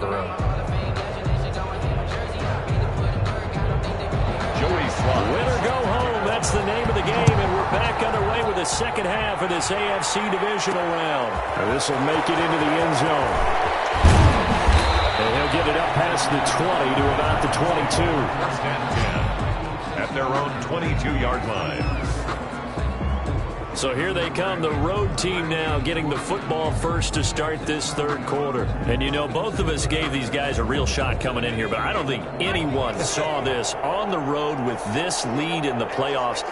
locker room. Win or go home, that's the name of the game, and we're back underway with the second half of this AFC Divisional round. This will make it into the end zone. And he'll get it up past the 20 to about the 22. First and 10 at their own 22-yard line. So here they come, the road team now getting the football first to start this third quarter. And you know, both of us gave these guys a real shot coming in here, but I don't think anyone saw this on the road with this lead in the playoffs.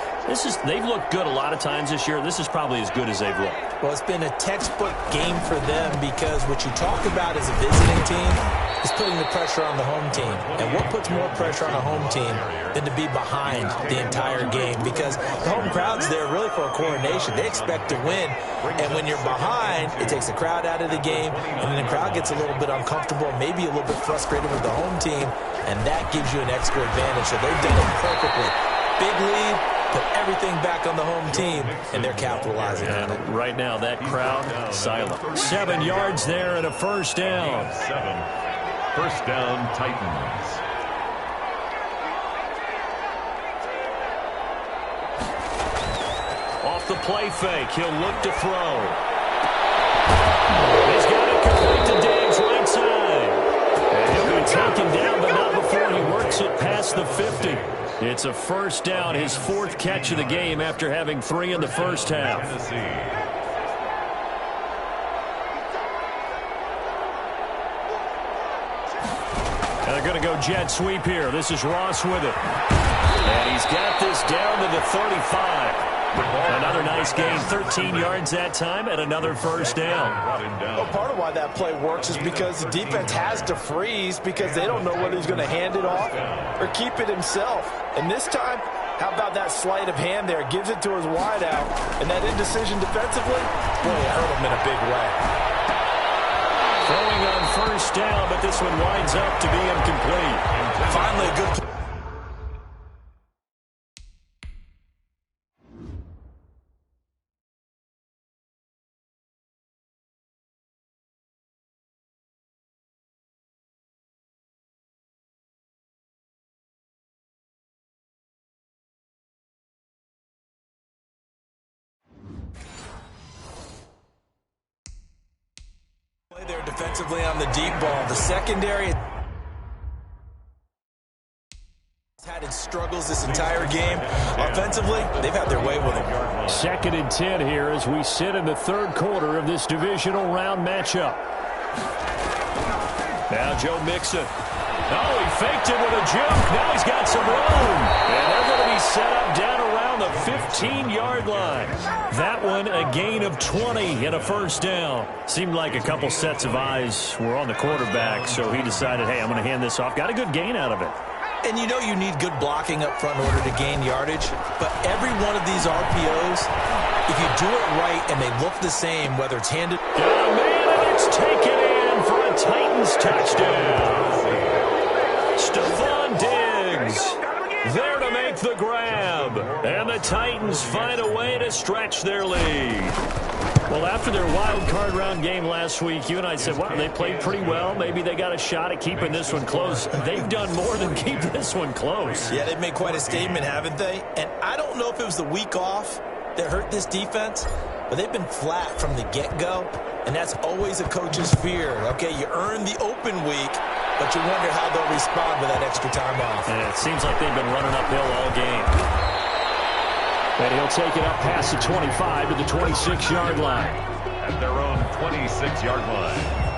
They've looked good a lot of times this year. This is probably as good as they've looked. Well, it's been a textbook game for them because what you talk about as a visiting team is putting the pressure on the home team. And what puts more pressure on a home team than to be behind the entire game? Because the home crowd's there really for a coronation. They expect to win. And when you're behind, it takes the crowd out of the game. And then the crowd gets a little bit uncomfortable, maybe a little bit frustrated with the home team. And that gives you an extra advantage. So they've done it perfectly. Big lead, put everything back on the home team, and they're capitalizing on it. Right now, that crowd, silent. 7 yards there and a first down. 7. First down, Titans. Off the play fake, he'll look to throw. He's got it complete to Diggs, right side. And he'll be taken down, but not before he works it past the 50. It's a first down, his 4th catch of the game after having 3 in the first half. And they're going to go jet sweep here. This is Ross with it. And he's got this down to the 35. Another nice gain, 13 yards that time, and another first down. Well, part of why that play works is because the defense has to freeze because they don't know whether he's going to hand it off or keep it himself. And this time, how about that sleight of hand there? Gives it to his wideout, and that indecision defensively, boy, it hurt him in a big way. Throwing on first down, but this one winds up to be incomplete. Finally, a good play. There defensively on the deep ball. The secondary has had its struggles this entire game. Offensively, they've had their way with them. 2nd and 10 here as we sit in the third quarter of this divisional round matchup. Now Joe Mixon. Oh, he faked it with a juke. Now he's got some room. And they're going to be set up down around the 15-yard line. That one a gain of 20 and a first down. Seemed like a couple sets of eyes were on the quarterback, so he decided, hey, I'm going to hand this off. Got a good gain out of it. And you know you need good blocking up front in order to gain yardage. But every one of these RPOs, if you do it right and they look the same, whether it's handed... Got a man, and it's taken in for a Titans touchdown. Stephon Diggs there to make the grab. And the Titans find a way to stretch their lead. Well, after their wild card round game last week, you and I said, wow, they played pretty well. Maybe they got a shot at keeping this one close. They've done more than keep this one close. Yeah, they've made quite a statement, haven't they? And I don't know if it was the week off that hurt this defense, but they've been flat from the get-go, and that's always a coach's fear. Okay, you earn the open week, but you wonder how they'll respond with that extra time off. And it seems like they've been running uphill all game. And he'll take it up past the 25 to the 26-yard line. At their own 26-yard line.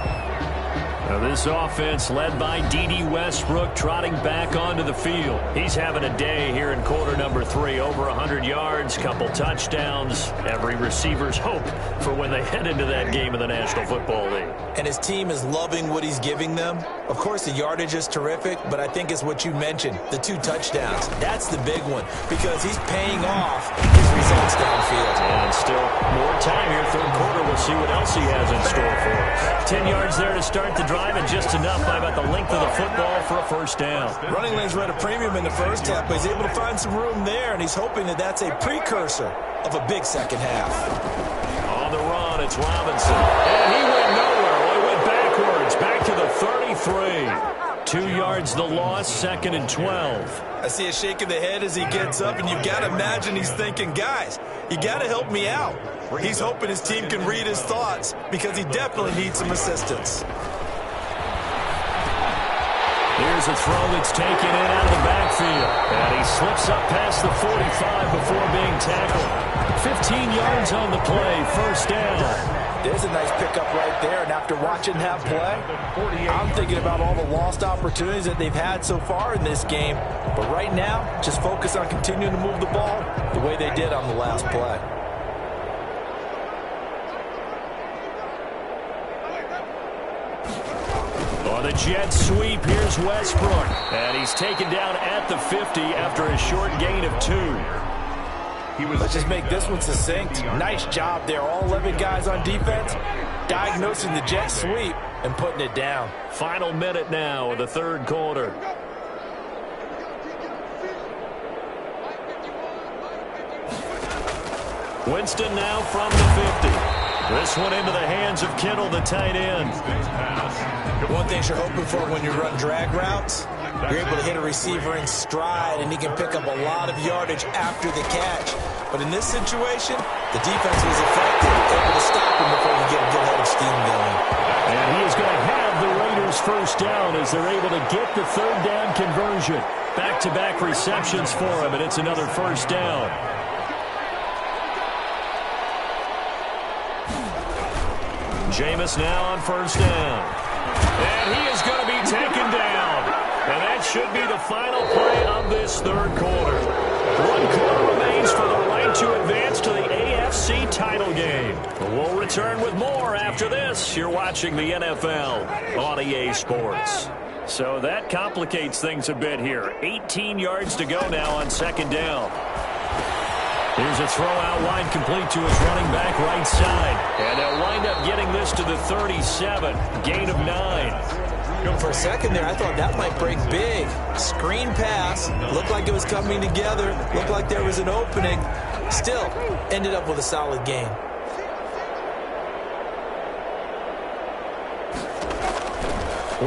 Now this offense led by D.D. Westbrook trotting back onto the field. He's having a day here in quarter number 3. Over 100 yards, couple touchdowns. Every receiver's hope for when they head into that game in the National Football League. And his team is loving what he's giving them. Of course, the yardage is terrific, but I think it's what you mentioned, the 2 touchdowns. That's the big one because he's paying off his results downfield. And still more time here, third quarter. We'll see what else he has in store for us. 10 yards there to start the drive, and just enough by about the length of the football for a first down. Running lanes were at a premium in the first half, but he's able to find some room there, and he's hoping that that's a precursor of a big second half. On the run, it's Robinson. And he went nowhere. Well, he went backwards. Back to the 33. 2 yards the loss, 2nd and 12. I see a shake of the head as he gets up, and you've got to imagine he's thinking, guys, you got to help me out. He's hoping his team can read his thoughts because he definitely needs some assistance. Here's a throw that's taken in out of the backfield. And he slips up past the 45 before being tackled. 15 yards on the play, first down. There's a nice pickup right there, and after watching that play, I'm thinking about all the lost opportunities that they've had so far in this game. But right now, just focus on continuing to move the ball the way they did on the last play. On the jet sweep, here's Westbrook. And he's taken down at the 50 after a short gain of 2. Let's just make this one succinct. Nice job there. All 11 guys on defense diagnosing the jet sweep and putting it down. Final minute now of the third quarter. Winston now from the 50. This one into the hands of Kittle, the tight end. One thing you're hoping for when you run drag routes, you're able to hit a receiver in stride, and he can pick up a lot of yardage after the catch. But in this situation, the defense was effective, able to stop him before you get a good head of steam going. And he is going to have the Raiders first down as they're able to get the third down conversion. Back-to-back receptions for him, and it's another first down. Jameis now on first down. And he is going to be taken down. And that should be the final play of this third quarter. 1 quarter remains for the right to advance to the AFC title game. We'll return with more after this. You're watching the NFL on EA Sports. So that complicates things a bit here. 18 yards to go now on second down. Here's a throw out wide, complete to his running back right side. And they'll wind up getting this to the 37. Gain of 9. For a second there, I thought that might break big. Screen pass. Looked like it was coming together. Looked like there was an opening. Still, ended up with a solid gain.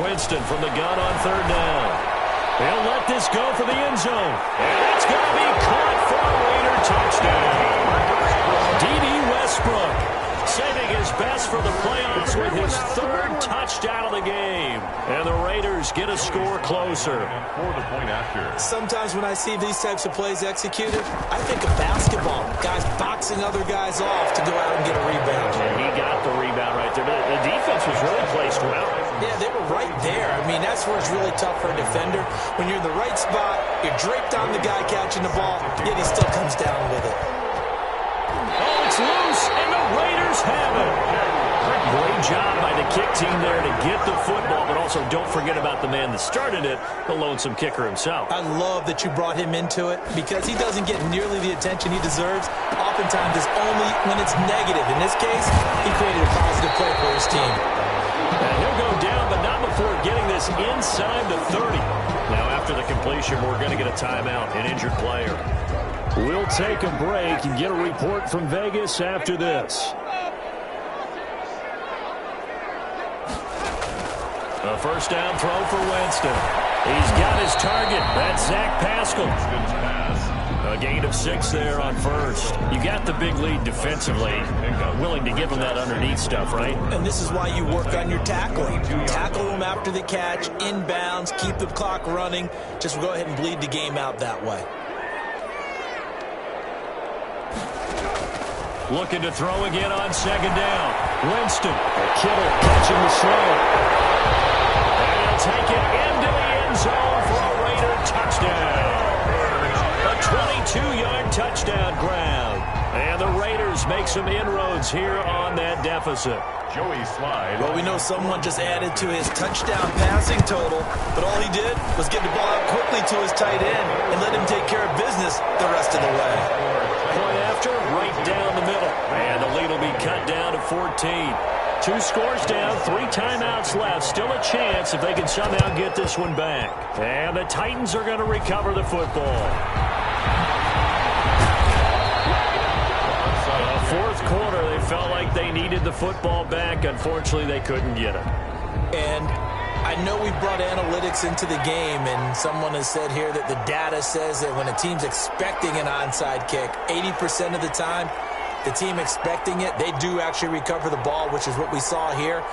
Winston from the gun on third down. He'll let this go for the end zone. And it's going to be caught for a Raider touchdown. D.D. Westbrook saving his best for the playoffs with his third touchdown of the game. And the Raiders get a score closer. Sometimes when I see these types of plays executed, I think of basketball. Guys boxing other guys off to go out and get a rebound. And he got the rebound right there. But the defense was really placed well. Yeah, they were right there. I mean, that's where it's really tough for a defender. When you're in the right spot, you're draped on the guy catching the ball, yet he still comes down with it. Oh, it's loose, and the Raiders have it. Great job by the kick team there to get the football, but also don't forget about the man that started it, the lonesome kicker himself. I love that you brought him into it because he doesn't get nearly the attention he deserves. Oftentimes it's only when it's negative. In this case, he created a positive play for his team. And he'll go down, but not before getting this inside the 30. Now, after the completion, we're going to get a timeout, an injured player. We'll take a break and get a report from Vegas after this. A first down throw for Winston. He's got his target. That's Zach Pascal. A gain of 6 there on first. You got the big lead defensively. Willing to give him that underneath stuff, right? And this is why you work on your tackling. Tackle them after the catch, inbounds, keep the clock running. Just go ahead and bleed the game out that way. Looking to throw again on second down. Winston. Kittle catching the slow. And he'll take it into the end zone for a Raider touchdown. A 22-yard touchdown grab. And the Raiders make some inroads here on that deficit. Joey Slide. Well, we know someone just added to his touchdown passing total, but all he did was get the ball out quickly to his tight end and let him take care of business the rest of the way. Point after, right down the middle. And the lead will be cut down to 14. 2 scores down, 3 timeouts left. Still a chance if they can somehow get this one back. And the Titans are going to recover the football. Fourth quarter, they felt like they needed the football back. Unfortunately, they couldn't get it. And I know we brought analytics into the game, and someone has said here that the data says that when a team's expecting an onside kick, 80% of the time, the team expecting it, they do actually recover the ball, which is what we saw here.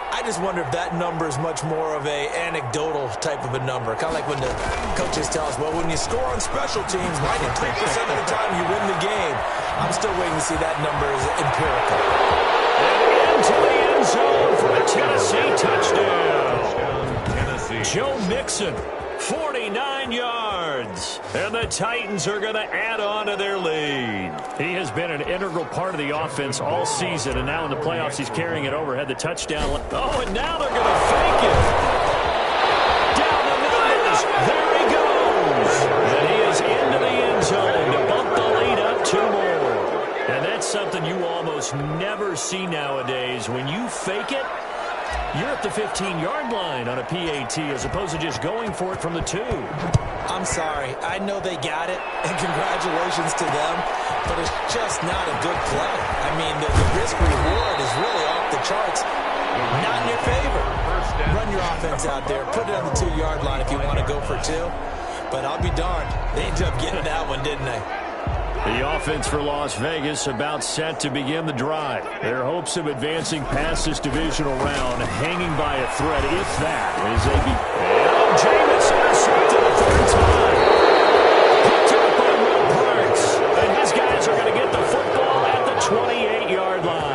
I just wonder if that number is much more of a anecdotal type of a number. Kind of like when the coaches tell us, well, when you score on special teams, 93% of the time you win the game. I'm still waiting to see that number is empirical. And into the end zone for a Tennessee touchdown. Joe Mixon, 49 yards. And the Titans are going to add on to their lead. He has been an integral part of the offense all season, and now in the playoffs he's carrying it over. Had the touchdown. Oh, and now they're going to fake it. Down the numbers. There he goes. And he is into the end zone to bump the lead up 2 more. And that's something you almost never see nowadays. When you fake it, you're at the 15-yard line on a PAT as opposed to just going for it from the 2. I'm sorry. I know they got it, and congratulations to them, but it's just not a good play. I mean, the risk-reward is really off the charts. Not in your favor. Run your offense out there. Put it on the 2-yard line if you want to go for 2. But I'll be darned. They ended up getting that one, didn't they? The offense for Las Vegas about set to begin the drive. Their hopes of advancing past this divisional round hanging by a thread, if that, as they be... And Jameis intercepted the 3rd time. Picked up by Will Parks. And his guys are going to get the football at the 28-yard line.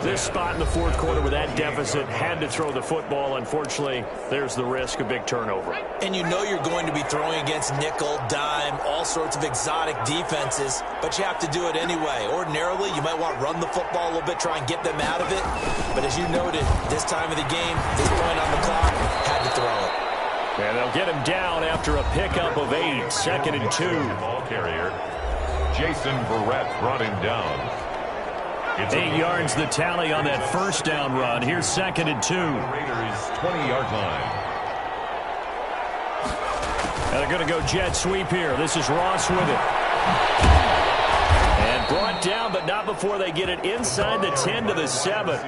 This spot in the 4th quarter with that deficit had to throw the football. Unfortunately, there's the risk of big turnover. And you know you're going to be throwing against nickel, dime, all sorts of exotic defenses, but you have to do it anyway. Ordinarily, you might want to run the football a little bit, try and get them out of it. But as you noted, this time of the game, this point on the clock, had to throw it. And they'll get him down after a pickup of 8, 2nd and 2. Ball carrier. Jason Verrett brought him down. 8 yards the tally on that 1st down run. Here's 2nd and 2. Raiders 20-yard line. And they're going to go jet sweep here. This is Ross with it. And brought down, but not before they get it inside the 10 to the 7.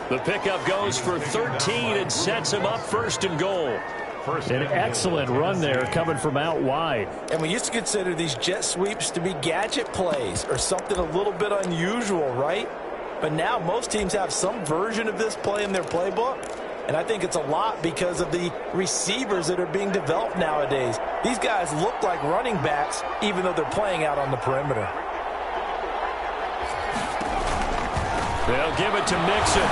The pickup goes for 13 and sets him up 1st and goal. An excellent run there coming from out wide. And we used to consider these jet sweeps to be gadget plays or something a little bit unusual, right? But now most teams have some version of this play in their playbook. And I think it's a lot because of the receivers that are being developed nowadays. These guys look like running backs even though they're playing out on the perimeter. They'll give it to Mixon.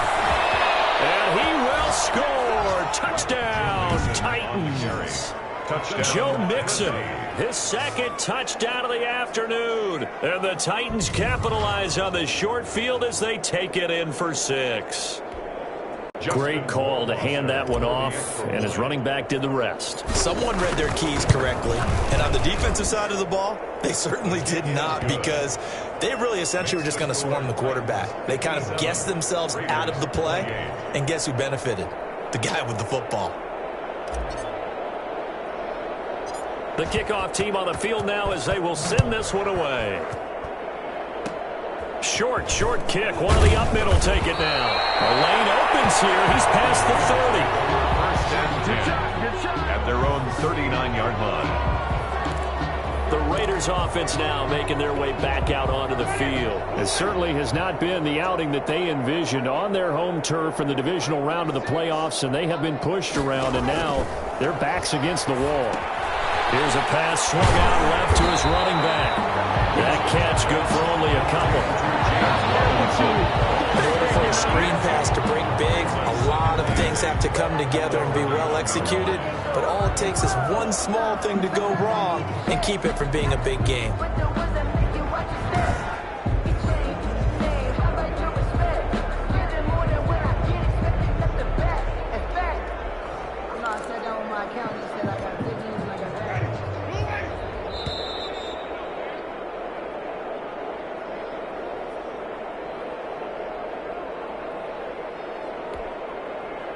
And he will score. Touchdown, Titans. Touchdown. Joe Mixon, his 2nd touchdown of the afternoon. And the Titans capitalize on the short field as they take it in for 6. Great call to hand that one off, and his running back did the rest. Someone read their keys correctly, and on the defensive side of the ball, they certainly did not, because they really essentially were just going to swarm the quarterback. They kind of guessed themselves out of the play, and guess who benefited? The guy with the football. The kickoff team on the field now as they will send this one away. Short kick. One of the up middle take it now. A lane opens here. He's past the 30. 1st and 10 at their own 39-yard line. The Raiders offense now making their way back out onto the field. It certainly has not been the outing that they envisioned on their home turf in the divisional round of the playoffs, and they have been pushed around, and now their backs against the wall. Here's a pass swung out left to his running back. That catch good for only a couple. In order for a screen pass to break big, a lot of things have to come together and be well executed, but all it takes is one small thing to go wrong and keep it from being a big game.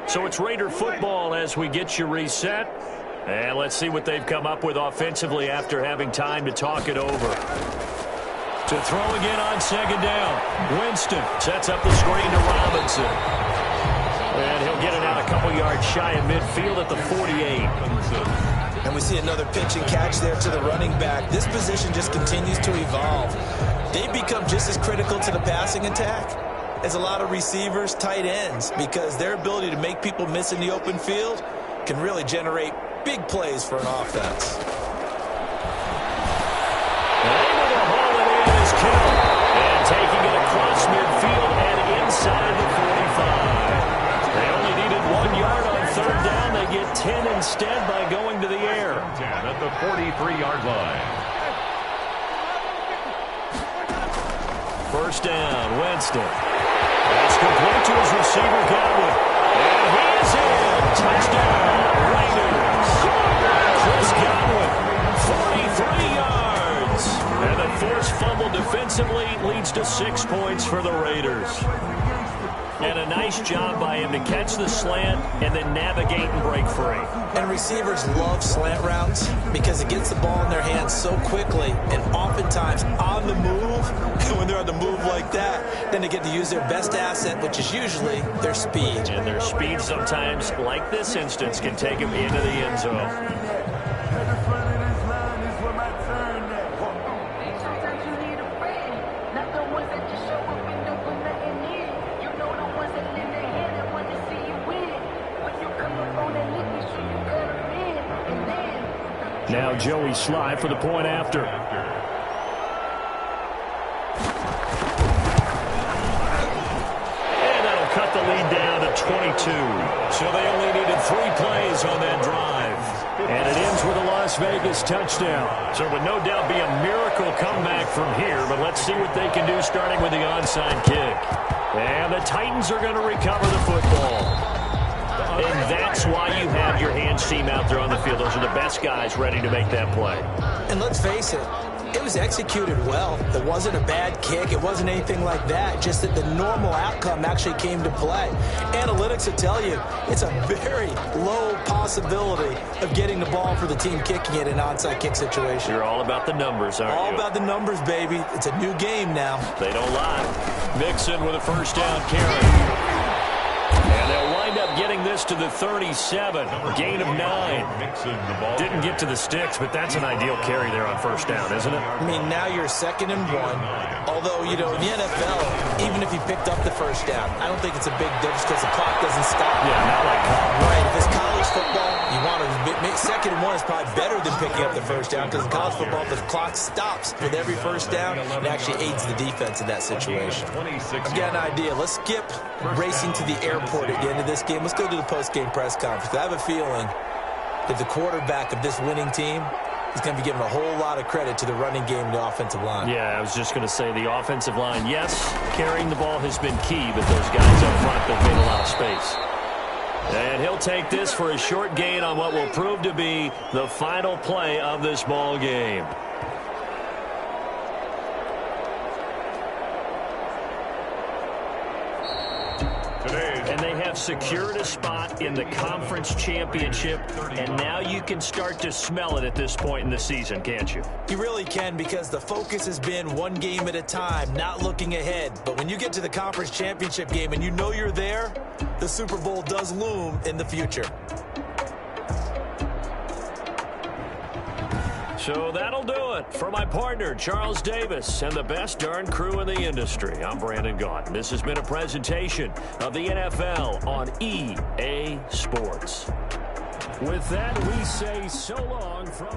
So it's Raider football as we get you reset. And let's see what they've come up with offensively after having time to talk it over. To throw again on 2nd down. Winston sets up the screen to Robinson. And he'll get it out of couple yards shy of midfield at the 48. And we see another pitch and catch there to the running back. This position just continues to evolve. They become just as critical to the passing attack as a lot of receivers, tight ends, because their ability to make people miss in the open field can really generate big plays for an offense. Able to haul it in is Kittle. And taking it across midfield and inside the 45. They only needed 1 yard on third down. They get 10 instead by going to the air. 10 at the 43-yard line. First down, Winston. That's complete to his receiver, Godwin. And he is in. Touchdown, Raiders. Chris Godwin, 43 yards. And the forced fumble defensively leads to 6 points for the Raiders. And a nice job by him to catch the slant and then navigate and break free. And receivers love slant routes because it gets the ball in their hands so quickly and oftentimes on the move. And when they're on the move like that, then they get to use their best asset, which is usually their speed. And their speed sometimes, like this instance, can take them into the end zone. Now Joey Sly for the point after. And that'll cut the lead down to 22. So they only needed 3 plays on that drive. And it ends with a Las Vegas touchdown. So it would no doubt be a miracle comeback from here, but let's see what they can do starting with the onside kick. And the Titans are going to recover the football. And that's why you have your hands team out there on the field. Those are the best guys ready to make that play. And let's face it, it was executed well. It wasn't a bad kick. It wasn't anything like that. Just that the normal outcome actually came to play. Analytics will tell you it's a very low possibility of getting the ball for the team kicking it in an onside kick situation. You're all about the numbers, aren't you? All about the numbers, baby. It's a new game now. They don't lie. Mixon with a first down carry. And they'll wind up getting this to the 37. Gain of 9. Didn't get to the sticks, but that's an ideal carry there on first down, isn't it? I mean, now you're 2nd and 1. Although, you know, in the NFL, even if you picked up the first down, I don't think it's a big difference because the clock doesn't stop. Yeah, not like college. Right, if it's college football, you want to make 2nd and 1 is probably better than picking up the first down because in college football, the clock stops with every first down. It actually aids the defense in that situation. I've got an idea. Let's skip racing to the airport at the end of this game. Let's go to the post-game press conference. I have a feeling that the quarterback of this winning team is going to be given a whole lot of credit to the running game and the offensive line. Yeah, I was just going to say the offensive line, yes, carrying the ball has been key, but those guys up front have made a lot of space. And he'll take this for a short gain on what will prove to be the final play of this ball game. And they have secured a spot in the conference championship, and now you can start to smell it at this point in the season, can't you? You really can, because the focus has been one game at a time, not looking ahead. But when you get to the conference championship game and you know you're there, the Super Bowl does loom in the future. So that'll do it for my partner, Charles Davis, and the best darn crew in the industry. I'm Brandon Gaudin. This has been a presentation of the NFL on EA Sports. With that, we say so long from...